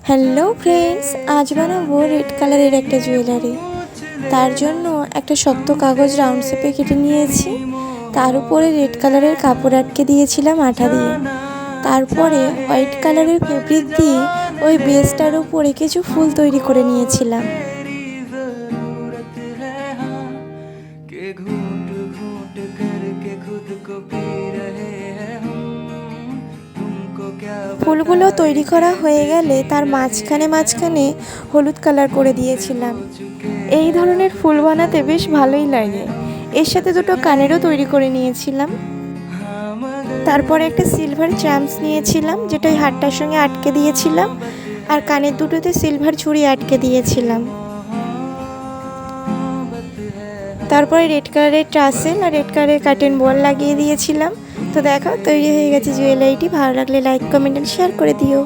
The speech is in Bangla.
হ্যালো ফ্রেন্ডস, আজ বানাবো রেড কালারের একটা জুয়েলারি। তার জন্য একটা শক্ত কাগজ রাউন্ড শেপে কেটে নিয়েছি। তার উপরে রেড কালারের কাপড় আটকে দিয়েছিলাম আঠা দিয়ে। তারপরে হোয়াইট কালারের ফেব্রিক দিয়ে ওই বেসটার উপরে কিছু ফুল তৈরি করে নিয়েছিলাম। ফুলগুলো তৈরি করা হয়ে গেলে তার মাঝখানে হলুদ কালার করে দিয়েছিলাম। এই ধরনের ফুল বানাতে বেশ ভালোই লাগে। এর সাথে দুটো কানেরও তৈরি করে নিয়েছিলাম। তারপরে একটা সিলভার চামচ নিয়েছিলাম, যেটা ওই হারটার সঙ্গে আটকে দিয়েছিলাম, আর কানের দুটোতে সিলভার চুড়ি আটকে দিয়েছিলাম। তারপরে রেড কালারের টাসেল আর রেড কালারের কার্টেন বল লাগিয়ে দিয়েছিলাম। তো দেখো, তৈরি হয়ে গেছে জুয়েলারিটি। ভালো লাগলে লাইক, কমেন্ট এন্ড শেয়ার করে দিও।